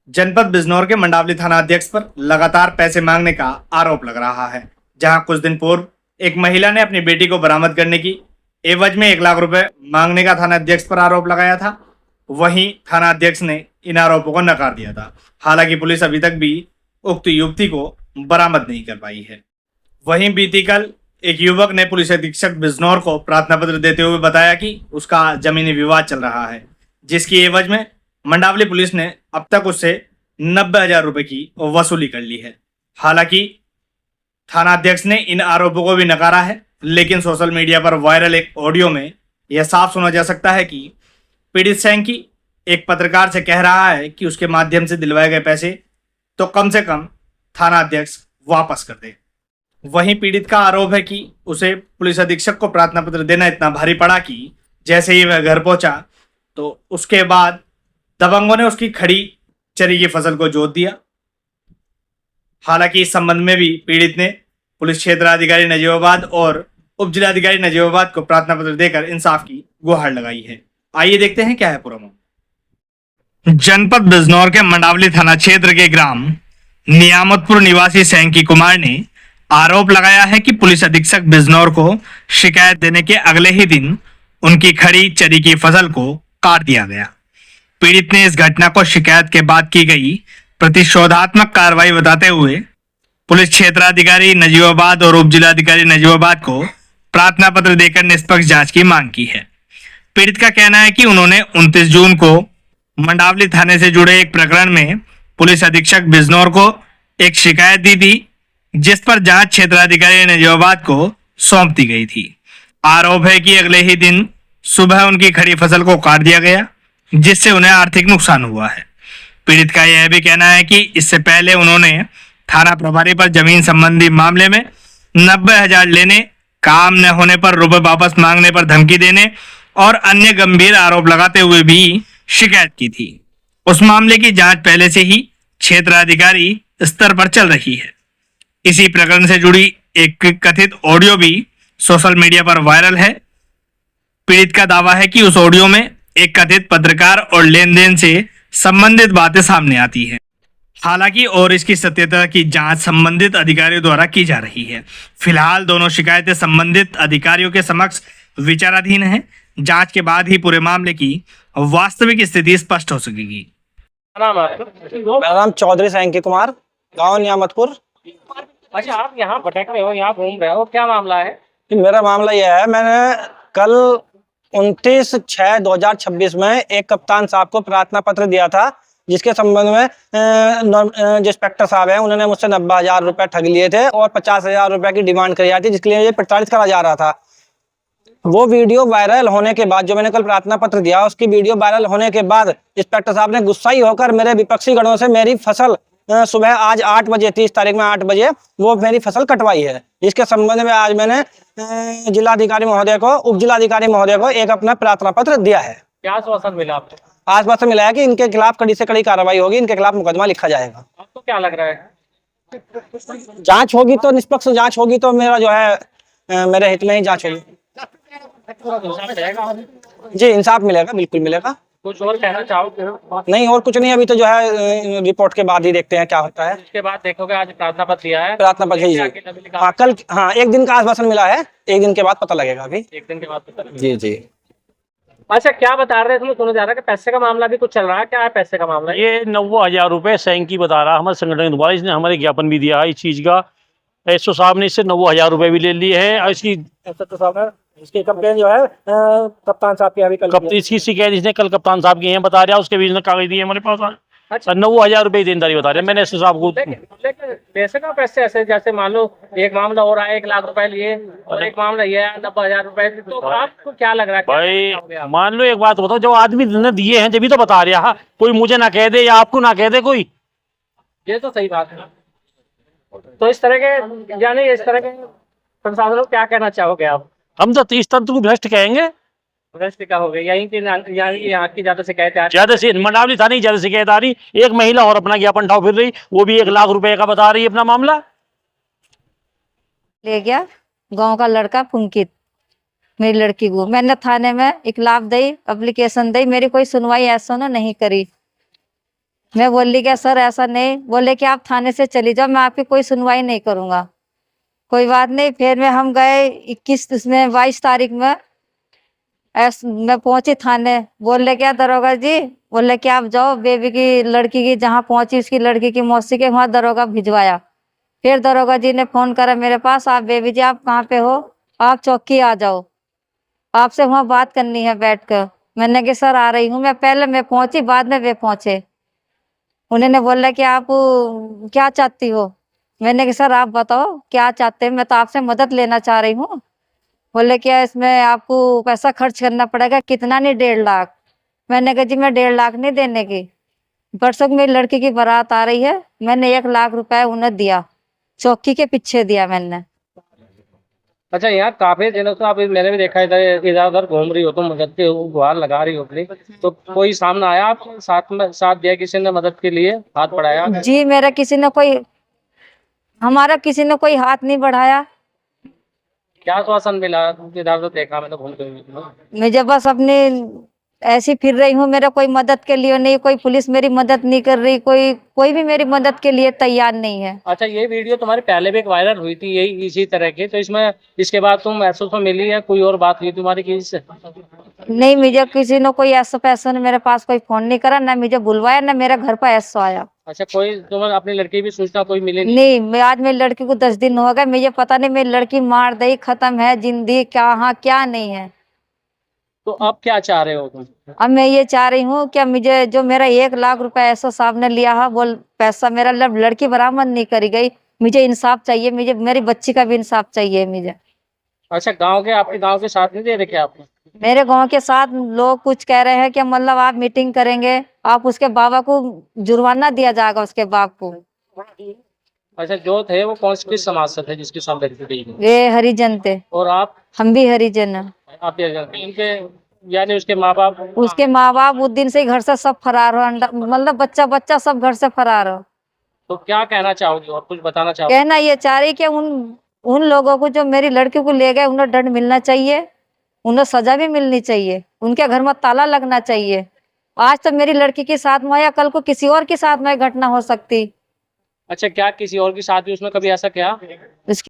जनपद बिजनौर के मंडावली थाना अध्यक्ष पर लगातार पैसे मांगने का आरोप लग रहा है। जहां कुछ दिन पूर्व एक महिला ने अपनी बेटी को बरामद करने की एवज में 1 लाख रुपए मांगने का थाना अध्यक्ष पर आरोप लगाया था। वहीं थाना अध्यक्ष ने इन आरोपों को नकार दिया था। हालांकि पुलिस अभी तक भी उक्त युवती को बरामद नहीं कर पाई है। वहीं बीती कल एक युवक ने पुलिस अधीक्षक बिजनौर को प्रार्थना पत्र देते हुए बताया कि उसका जमीनी विवाद चल रहा है, जिसकी एवज में मंडावली पुलिस ने अब तक उससे 90,000 रुपए की वसूली कर ली है। हालांकि थाना अध्यक्ष ने इन आरोपों को भी नकारा है, लेकिन सोशल मीडिया पर वायरल एक ऑडियो में यह साफ सुना जा सकता है कि पीड़ित सैंकी एक पत्रकार से कह रहा है कि उसके माध्यम से दिलवाए गए पैसे तो कम से कम थाना अध्यक्ष वापस कर दे। वहीं पीड़ित का आरोप है कि उसे पुलिस अधीक्षक को प्रार्थना पत्र देना इतना भारी पड़ा कि जैसे ही वह घर पहुंचा तो उसके बाद दबंगों ने उसकी खड़ी चरी की फसल को जोत दिया। हालांकि इस संबंध में भी पीड़ित ने पुलिस क्षेत्राधिकारी नजीबाबाद और उप जिलाधिकारी नजीबाबाद को प्रार्थना पत्र देकर इंसाफ की गुहार लगाई है। आइए देखते हैं क्या है पूरा मामला। जनपद बिजनौर के मंडावली थाना क्षेत्र के ग्राम नियामतपुर निवासी सैंकी कुमार ने आरोप लगाया है कि पुलिस अधीक्षक बिजनौर को शिकायत देने के अगले ही दिन उनकी खड़ी चरी की फसल को काट दिया गया। पीड़ित ने इस घटना को शिकायत के बाद की गई प्रतिशोधात्मक कार्रवाई बताते हुए पुलिस क्षेत्राधिकारी नजीबाबाद और उप जिलाधिकारी नजीबाबाद को प्रार्थना पत्र देकर निष्पक्ष जांच की मांग की है। पीड़ित का कहना है कि उन्होंने 29 जून को मंडावली थाने से जुड़े एक प्रकरण में पुलिस अधीक्षक बिजनौर को एक शिकायत दी थी, जिस पर जांच क्षेत्राधिकारी नजीबाबाद को सौंप दी गई थी। आरोप है कि अगले ही दिन सुबह उनकी खड़ी फसल को काट दिया गया, जिससे उन्हें आर्थिक नुकसान हुआ है। पीड़ित का यह भी कहना है कि इससे पहले उन्होंने थाना प्रभारी पर जमीन संबंधी मामले में 90,000 लेने, काम न होने पर रुपए वापस मांगने पर धमकी देने और अन्य गंभीर आरोप लगाते हुए भी शिकायत की थी। उस मामले की जांच पहले से ही क्षेत्राधिकारी स्तर पर चल रही है। इसी प्रकरण से जुड़ी एक कथित ऑडियो भी सोशल मीडिया पर वायरल है। पीड़ित का दावा है कि उस ऑडियो में एक कथित पत्रकार और लेन देन से संबंधित बातें सामने आती हैं। हालांकि और इसकी सत्यता की जांच संबंधित अधिकारियों द्वारा की जा रही है। फिलहाल दोनों शिकायतें संबंधित अधिकारियों के समक्ष विचाराधीन हैं। जांच के बाद ही पूरे मामले की वास्तविक स्थिति स्पष्ट हो सकेगी। मेरा नाम चौधरी सैंकी कुमार, गांव नियामतपुर। अच्छा, आप यहाँ भटक रहे हो, यहाँ घूम रहे हो, क्या मामला है? मेरा मामला यह है, मैंने कल 29/6/2026 में एक कप्तान साहब को प्रार्थना पत्र दिया था, जिसके संबंध में जो इंस्पेक्टर साहब हैं उन्होंने मुझसे 90,000 रुपए ठग लिए थे और 50,000 रुपए की डिमांड करी थी, जिसके लिए ये प्रताड़ित करा जा रहा था। वो वीडियो वायरल होने के बाद, जो मैंने कल प्रार्थना पत्र दिया, उसकी वीडियो वायरल होने के बाद इंस्पेक्टर साहब ने गुस्साई होकर मेरे विपक्षी गणों से मेरी फसल सुबह आज 8 बजे 30 तारीख में 8 बजे वो मेरी फसल कटवाई है। इसके संबंध में आज मैंने जिलाधिकारी महोदय को, उप जिलाधिकारी महोदय को एक अपना प्रार्थना पत्र दिया है। क्या आश्वासन मिला आपको? आश्वासन मिला है कि इनके खिलाफ कड़ी से कड़ी कार्रवाई होगी, इनके खिलाफ मुकदमा लिखा जाएगा। आपको क्या लग रहा है? जांच होगी तो, निष्पक्ष जांच होगी तो मेरा जो है मेरे हित में ही जांच होगी। जी, इंसाफ मिलेगा, बिल्कुल मिलेगा। कुछ और कहना चाहोगे? नहीं, और कुछ नहीं, अभी तो जो है रिपोर्ट के बाद ही देखते हैं क्या होता है। इसके बाद देखोगे, आज प्रार्थना पत्र दिया है, प्रार्थना पत्र जी, हाँ कल, हाँ 1 दिन का आश्वासन मिला है, 1 दिन के बाद पता लगेगा। अभी 1 दिन के बाद पता लगेगा। जी जी। अच्छा, क्या बता रहे थे? सुना जा रहा है कि पैसे का मामला भी कुछ चल रहा है, क्या है पैसे का मामला? ये 90,000 रुपये सैंकी बता रहा, हमारे संगठन के द्वारा। इसने हमारे ज्ञापन भी दिया है इस चीज़ का। एसओ साहब ने इससे 90,000 रुपये भी ले लिए हैं। इसकी इसकी कंप्लेन जो है कप्तान साहब की अभी कल इसकी शिकायत इसने कल कप्तान साहब की है बता रहा, उसके भी इसने कागज दिए हमारे पास। अच्छा, 90,000 रुपये देनदारी बता रहे मैंने एसओ साहब को। लेकिन पैसे का पैसे ऐसे, जैसे मान लो एक मामला हो रहा है 1 लाख रुपए लिए और एक मामला ये है 90,000 रुपए, तो आपको क्या लग रहा है? भाई मान लो एक बात बताओ, जो आदमी ने दिए हैं जब तो बता रहा, कोई मुझे ना कह दे या आपको ना कह दे कोई। ये तो सही बात है। तो इस तरह के, यानी इस तरह के प्रशासन को क्या कहना चाहोगे आप? हम तो इस तंत्र को भ्रष्ट कहेंगे। भ्रष्ट का हो गया, यहीं की यहाँ की ज्यादा शिकायत आ रही, ज्यादा से मंडावली थाने ज्यादा शिकायत आ रही। एक महिला और अपना ज्ञापन ठाव फिर रही, वो भी 1 लाख रुपए का बता रही है अपना मामला। ले गया गांव का लड़का पुंकित, मेरी लड़की को मैंने थाने में इकलाफ दी, एप्लीकेशन दी, मेरी कोई सुनवाई ऐसा ना नहीं करी। मैं बोली क्या सर ऐसा नहीं, बोले कि आप थाने से चली जाओ, मैं आपकी कोई सुनवाई नहीं करूंगा। कोई बात नहीं, फिर हम गए 22 तारीख में मैं पहुंची थाने। बोले क्या दरोगा जी, बोले कि आप जाओ बेबी की लड़की की जहाँ पहुंची उसकी लड़की की मौसी के वहाँ दरोगा भिजवाया। फिर दरोगा जी ने फोन करा मेरे पास, आप बेबी जी आप कहाँ पे हो, आप चौकी आ जाओ, आपसे वहाँ बात करनी है बैठ कर। मैंने कहा सर आ रही हूँ मैं, पहले मैं पहुंची बाद में वे पहुंचे। उन्होंने बोला कि आप क्या चाहती हो, मैंने कहा सर आप बताओ क्या चाहते हैं, मैं तो आपसे मदद लेना चाह रही हूँ। बोले क्या इसमें आपको पैसा खर्च करना पड़ेगा, कितना? नहीं 1.5 लाख। मैंने कहा जी मैं 1.5 लाख नहीं देने की, परसों मेरी लड़की की बारात आ रही है, मैंने 1 लाख रुपए उन्हें दिया, चौकी के पीछे दिया मैंने। अच्छा, यहाँ काफी दिनों से आप मैंने भी देखा इधर इधर उधर घूम रही हो तो मदद की गुहार लगा रही हो अपनी, तो कोई सामने आया आपके साथ दिया, किसी ने मदद के लिए हाथ बढ़ाया? जी मेरा हमारा किसी ने कोई हाथ नहीं बढ़ाया। क्या आश्वासन मिला? इधर उधर देखा मैंने घूमते हुए। मुझे बस अपनी ऐसी फिर रही हूँ, मेरा कोई मदद के लिए नहीं, कोई पुलिस मेरी मदद नहीं कर रही, कोई भी मेरी मदद के लिए तैयार नहीं है। अच्छा, ये वीडियो तुम्हारे पहले भी एक वायरल हुई थी यही इसी तरह की, तो इसमें इसके बाद तुम महसूस में मिली है कोई और बात हुई तुम्हारी किसी से? नहीं, मुझे किसी ने कोई ऐसा पैसा ने मेरे पास कोई फोन नहीं करा, ना मुझे बुलवाया, ना मेरे घर पर ऐसा आया। अच्छा, कोई तुम्हें अपनी लड़की भी सूचना कोई मिली नहीं? नहीं, मैं आज मेरी लड़की को 10 दिन हो गए, मुझे पता नहीं मेरी लड़की मार दी खत्म है जिंदगी कहाँ क्या नहीं है। तो अब क्या चाह रहे हो तुम? अब मैं ये चाह रही हूँ कि मुझे जो मेरा 1 लाख रुपए ऐसा साहब ने लिया है, वो पैसा मेरा लड़की बरामद नहीं करी गई, मुझे इंसाफ चाहिए, मुझे मेरी बच्ची का भी इंसाफ चाहिए मुझे। अच्छा, आपके गांव के साथ नहीं दे रहे क्या आपको? मेरे गांव के साथ लोग कुछ कह रहे हैं कि मतलब आप मीटिंग करेंगे, आप उसके बाबा को जुर्माना दिया जाएगा, उसके बाप को। अच्छा, जो थे वो कौन से किस समाज से थे जिसके साथ लड़की गई है? वे हरिजन थे। और आप? हम भी हरिजन हैं। आप ये जानते हैं? इनके यानी उसके माँ बाप? उसके माँ बाप उस दिन से ही घर से सब फरार हो, मतलब बच्चा सब घर से फरार हो। तो क्या कहना चाहोगे और कुछ बताना चाहोगे? कहना ये चाह रही कि उन लोगों को जो मेरी लड़की को ले गए उन्हें दंड मिलना चाहिए, उन्हें सजा भी मिलनी चाहिए, उनके घर में ताला लगना चाहिए। आज तो मेरी लड़की के साथ में या कल को किसी और के साथ में घटना हो सकती। अच्छा, क्या किसी और के साथ भी उसमें कभी ऐसा क्या?